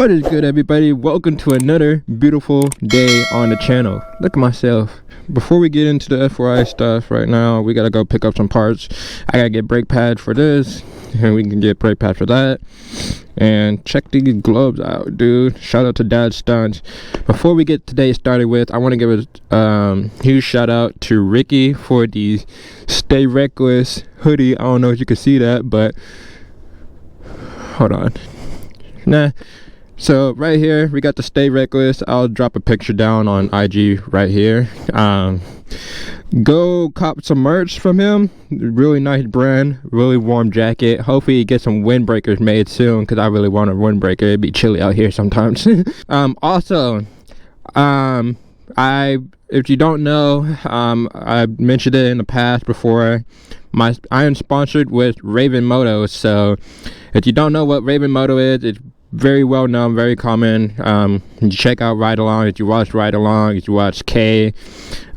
What is good, everybody? Welcome to another beautiful day on the channel. Look at myself. Before we get into the F4I stuff right now, we gotta go pick up some parts. I gotta get brake pads for this, and we can get brake pads for that. And check these gloves out, dude. Shout out to Dad Stunt. Before we get today started with, I want to give a huge shout out to Ricky for the Stay Reckless hoodie. I don't know if you can see that, but hold on. Nah. So right here we got the Stay Reckless. I'll drop a picture down on IG right here. Go cop some merch from him. Really nice brand, really warm jacket. Hopefully you get some windbreakers made soon, because I really want a windbreaker. It'd be chilly out here sometimes. Also, if you don't know, I mentioned it in the past before, I am sponsored with Raven Moto. So if you don't know what Raven Moto is, it's very well known, very common. You check out Ride Along. If you watch Ride Along, if you watch K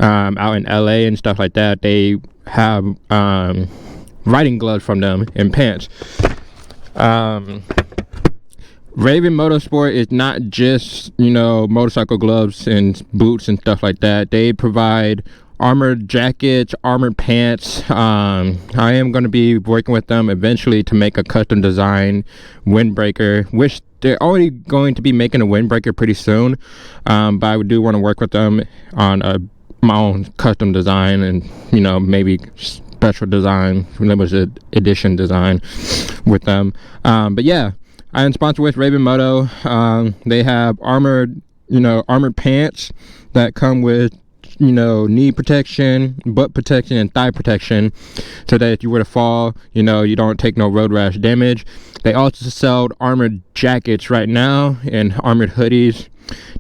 out in LA and stuff like that, they have riding gloves from them and pants. Raven Motorsport is not just, you know, motorcycle gloves and boots and stuff like that. They provide armored jackets, armored pants. I am going to be working with them eventually to make a custom design windbreaker, which they're already going to be making a windbreaker pretty soon, but I do want to work with them on my own custom design, and you know, maybe special design, limited edition design with them. But yeah, I am sponsored with Raven Moto. They have armored pants that come with, you know, knee protection, butt protection, and thigh protection, so that if you were to fall, you know, you don't take no road rash damage. They also sell armored jackets right now and armored hoodies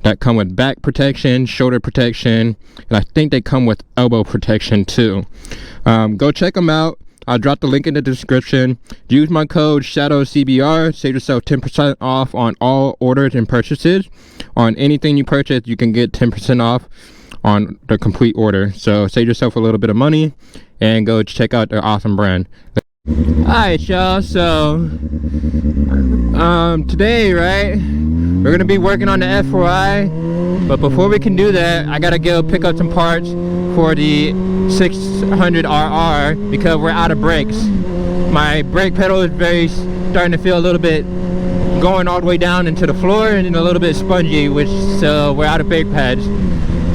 that come with back protection, shoulder protection, and I think they come with elbow protection too. Go check them out. I'll drop the link in the description. Use my code SHADOWCBR. Save yourself 10% off on all orders and purchases. On anything you purchase, you can get 10% off on the complete order. So save yourself a little bit of money and go check out their awesome brand. Alright, y'all, so today, right, we're gonna be working on the F4I, but before we can do that, I gotta go pick up some parts for the 600RR because we're out of brakes. My brake pedal is starting to feel a little bit going all the way down into the floor and a little bit spongy, so we're out of brake pads.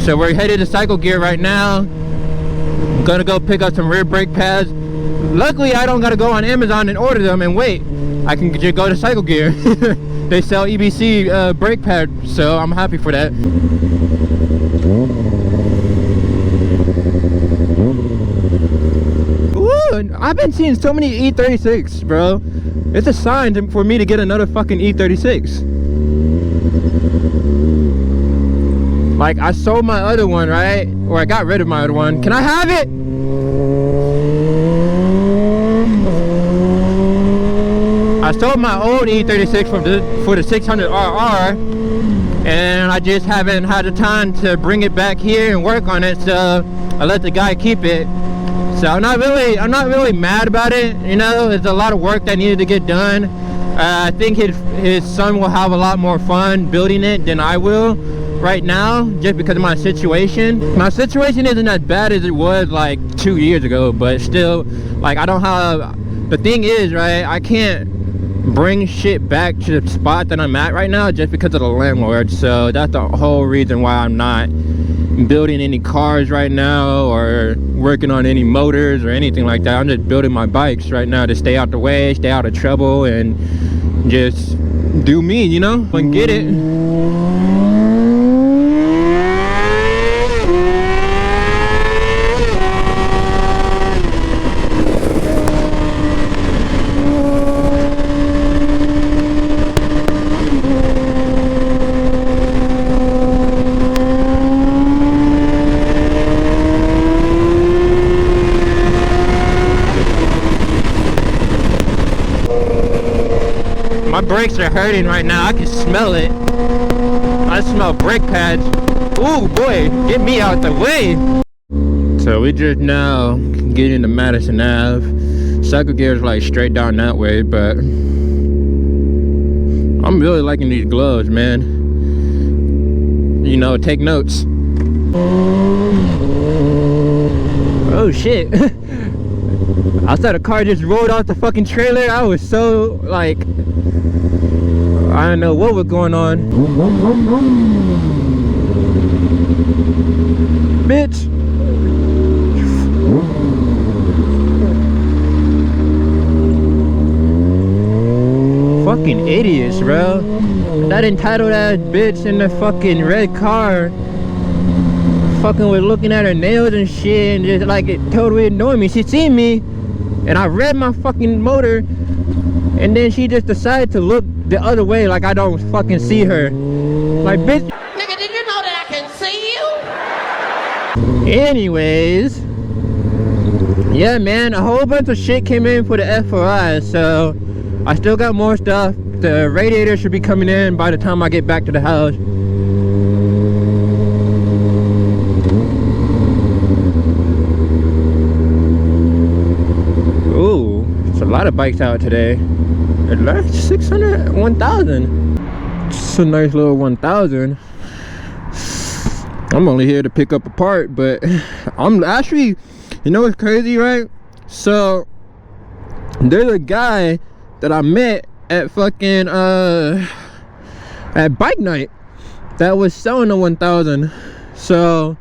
So we're headed to Cycle Gear right now. I'm gonna go pick up some rear brake pads. Luckily, I don't gotta go on Amazon and order them and wait. I can just go to Cycle Gear. They sell EBC brake pads, so I'm happy for that. Ooh, I've been seeing so many E36, bro. It's a sign for me to get another fucking E36. Like, I sold my other one, right? Or I got rid of my other one. Can I have it? I sold my old E36 for the 600RR, and I just haven't had the time to bring it back here and work on it, so I let the guy keep it. So I'm not really mad about it. You know, it's a lot of work that needed to get done. I think his son will have a lot more fun building it than I will right now, just because of my situation. My situation isn't as bad as it was like 2 years ago, but still, like, I don't have, the thing is, right, I can't bring shit back to the spot that I'm at right now just because of the landlord. So that's the whole reason why I'm not building any cars right now or working on any motors or anything like that. I'm just building my bikes right now to stay out the way, stay out of trouble, and just do me, you know, and get it. My brakes are hurting right now. I can smell it. I smell brake pads. Ooh, boy, get me out the way. So we just now getting to Madison Ave. Cycle Gear is like straight down that way, but I'm really liking these gloves, man. You know, take notes. Oh shit. I thought a car just rolled off the fucking trailer. I was so like, I don't know what was going on. Bitch. Fucking idiots, bro. That entitled ass bitch in the fucking red car fucking was looking at her nails and shit and just like it totally annoyed me. She seen me and I read my fucking motor and then she just decided to look the other way like I don't fucking see her. Like, bitch. Nigga, did you know that I can see you? Anyways, yeah, man, a whole bunch of shit came in for the F4I, so I still got more stuff. The radiator should be coming in by the time I get back to the house. Ooh, it's a lot of bikes out today. 600, 1,000. It's a nice little 1,000. I'm only here to pick up a part, but I'm actually, you know what's crazy, right? So there's a guy that I met at fucking at bike night that was selling a 1,000. So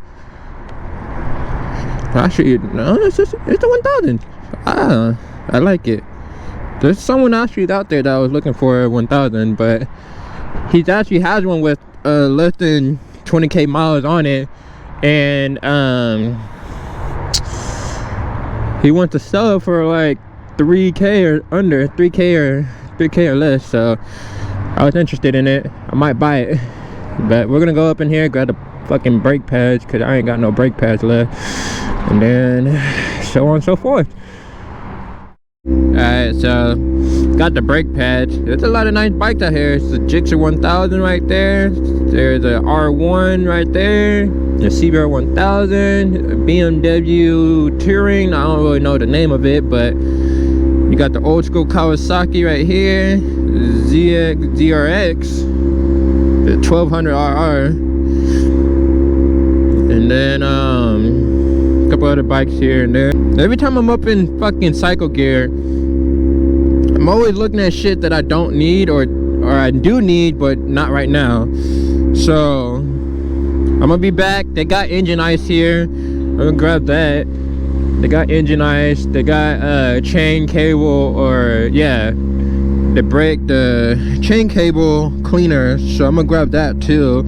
actually, no, it's a 1,000. I like it. There's someone actually out there that was looking for a 1,000, but he actually has one with less than 20k miles on it, and he wants to sell it for like 3k or under, 3k or less. So I was interested in it. I might buy it, but we're gonna go up in here, grab the fucking brake pads because I ain't got no brake pads left, and then so on and so forth. Alright, so got the brake pads. There's a lot of nice bikes out here. It's the Gixxer 1000 right there. There's a R1 right there. The CBR 1000, a BMW Touring. I don't really know the name of it, but you got the old school Kawasaki right here. ZRX, the 1200RR, and then a couple other bikes here and there. Every time I'm up in fucking cycle gear, I'm always looking at shit that I don't need or I do need, but not right now. So I'm gonna be back. They got engine ice here. I'm gonna grab that. They got engine ice. They got chain cable, or yeah, the chain cable cleaner. So I'm gonna grab that too,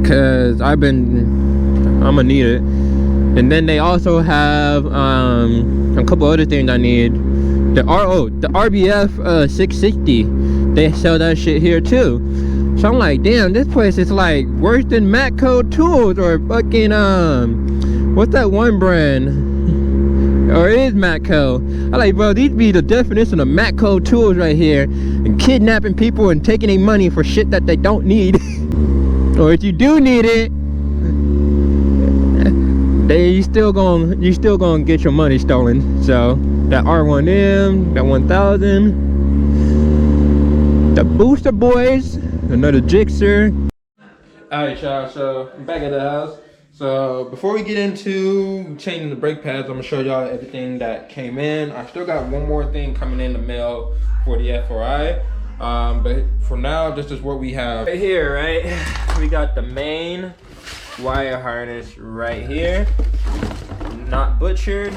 cause I'm gonna need it. And then they also have a couple other things I need. The RBF 660. They sell that shit here too. So I'm like, damn, this place is like worse than Matco Tools or fucking what's that one brand? Or it is Matco. I'm like, bro, these be the definition of Matco Tools right here, and kidnapping people and taking their money for shit that they don't need. Or if you do need it, you still gonna get your money stolen. So that R1M, that 1000, the Booster Boys, another Gixxer. Alright, y'all, so I'm back at the house. So before we get into changing the brake pads, I'm gonna show y'all everything that came in. I still got one more thing coming in the mail for the F4I, but for now, this is what we have right here. Right, we got the main wire harness right here, not butchered.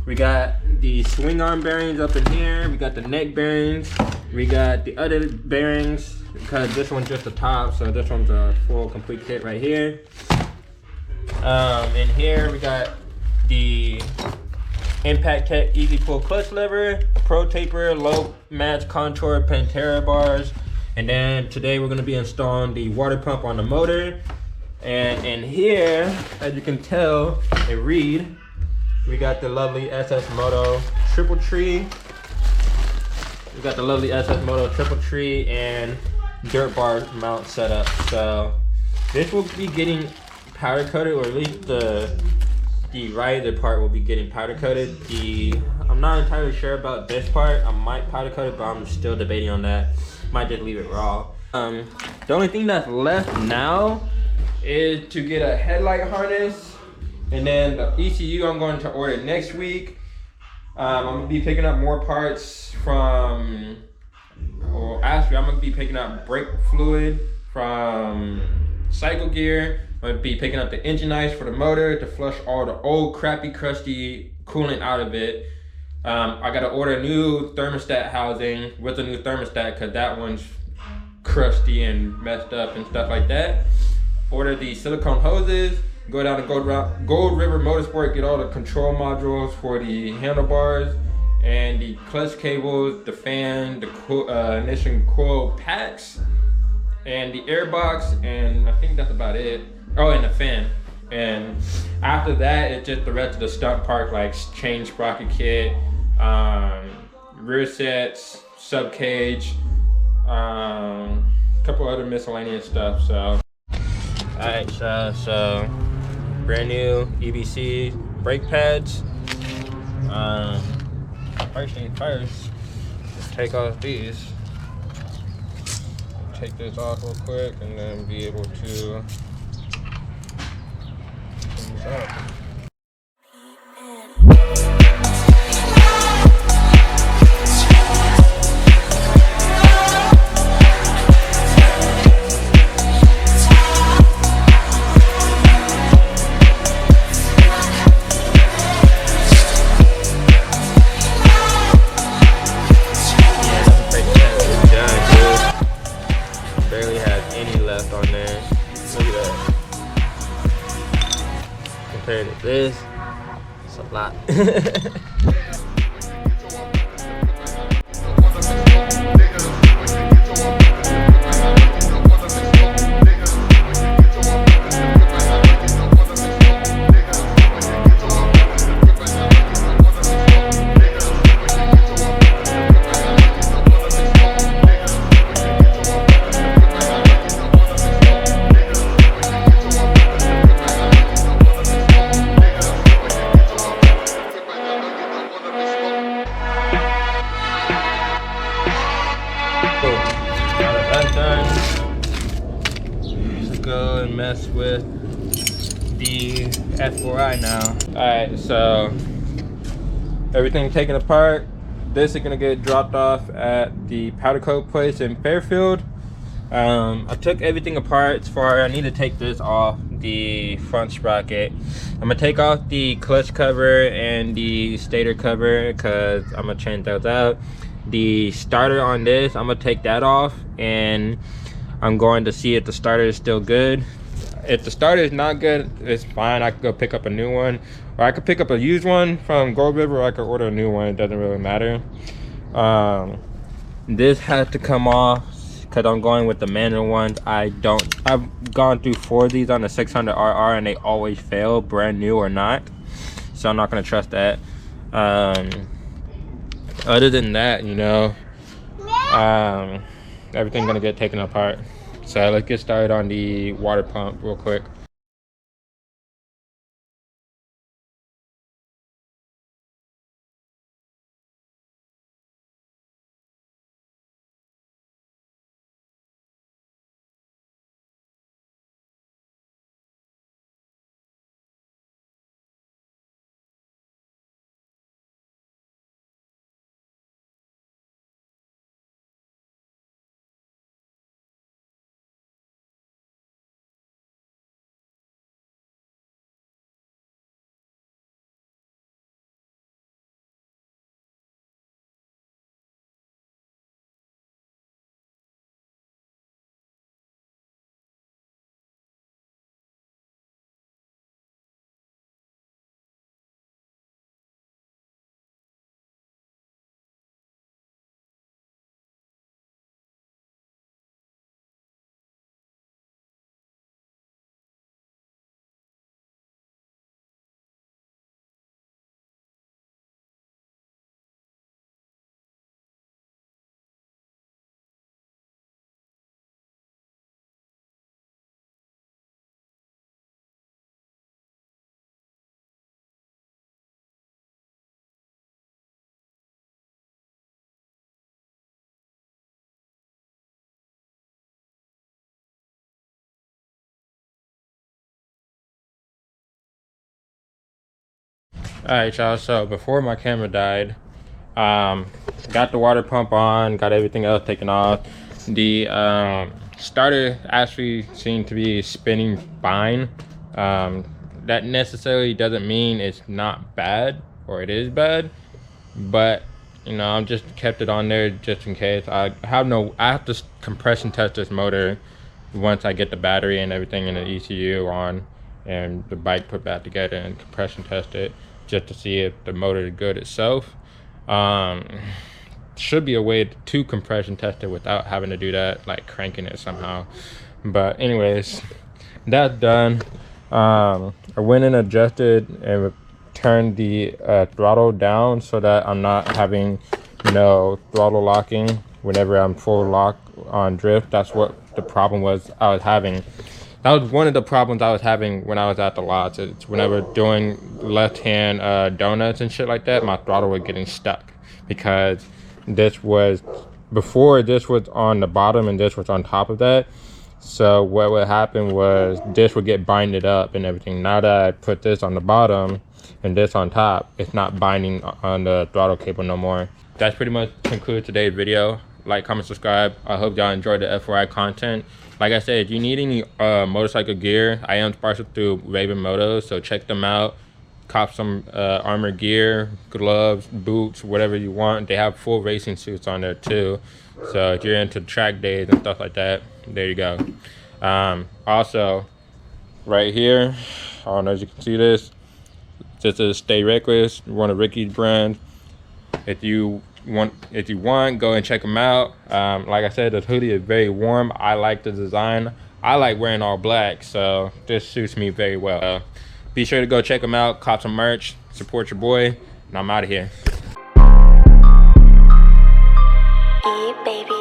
We got the swing arm bearings up in here. We got the neck bearings. We got the other bearings, because this one's just the top, so this one's a full complete kit right here. In here we got the Impact Tech Easy Pull Clutch Lever, Pro Taper, Low Match Contour Pantera bars, and then today we're going to be installing the water pump on the motor. And in here, as you can tell, we got the lovely SS Moto Triple Tree. We got the lovely SS Moto Triple Tree and dirt bar mount setup. So this will be getting powder coated, or at least the riser part will be getting powder coated. I'm not entirely sure about this part. I might powder coat it, but I'm still debating on that. Might just leave it raw. The only thing that's left now is to get a headlight harness, and then the ECU I'm going to order next week. I'm gonna be picking up more parts from, well, actually I'm gonna be picking up brake fluid from Cycle Gear. I'm gonna be picking up the engine ice for the motor to flush all the old crappy crusty coolant out of it. I gotta order a new thermostat housing with a new thermostat because that one's crusty and messed up and stuff like that. Order the silicone hoses, go down to Gold River Motorsport, get all the control modules for the handlebars and the clutch cables, the fan, the ignition coil packs, and the air box, and I think that's about it. Oh, and the fan. And after that, it's just the rest of the stunt park, like chain sprocket kit, rear sets, sub cage, couple other miscellaneous stuff. So, alright, so brand new EBC brake pads. First thing first, let's take off these. Take this off real quick, and then be able to clean this up. Barely have any left on there. Look at that. Compared to this, it's a lot. Go and mess with the F4I now. Alright, so everything taken apart. This is gonna get dropped off at the powder coat place in Fairfield. I took everything apart as far. I need to take this off the front sprocket. I'm gonna take off the clutch cover and the stator cover because I'm gonna change those out. The starter on this, I'm gonna take that off, and I'm going to see if the starter is still good. If the starter is not good, it's fine. I could go pick up a new one, or I could pick up a used one from Gold River, or I could order a new one. It doesn't really matter. This has to come off because I'm going with the manual ones. I've gone through 4 of these on the 600RR and they always fail, brand new or not. So I'm not gonna trust that. Other than that, you know, everything's gonna get taken apart. So let's get started on the water pump real quick. Alright, y'all, so before my camera died, got the water pump on, got everything else taken off. The starter actually seemed to be spinning fine. That necessarily doesn't mean it's not bad or it is bad, but you know, I'm just kept it on there just in case. I have to compression test this motor once I get the battery and everything in the ECU on and the bike put back together, and compression test it just to see if the motor is good itself. Should be a way to compression test it without having to do that, like cranking it somehow. But anyways, that's done. I went and adjusted and turned the throttle down so that I'm not having, you know, throttle locking whenever I'm full lock on drift. That's what the problem was I was having. That was one of the problems I was having when I was at the lots. It's whenever doing left hand donuts and shit like that, my throttle was getting stuck because this was before this was on the bottom and this was on top of that. So what would happen was this would get binded up and everything. Now that I put this on the bottom and this on top, it's not binding on the throttle cable no more. That's pretty much concludes today's video. Like, comment, subscribe. I hope y'all enjoyed the F4I content. Like I said, if you need any motorcycle gear, I am sponsored through Raven Motos, so check them out. Cop some armor gear, gloves, boots, whatever you want. They have full racing suits on there too. So if you're into track days and stuff like that, there you go. Also, right here, I don't know if you can see this. This is Stay Reckless, one of Ricky's brands. If you want, go and check them out. Like I said, this hoodie is very warm. I like the design. I like wearing all black, so this suits me very well. Be sure to go check them out, cop some merch, support your boy, and I'm out of here. Baby.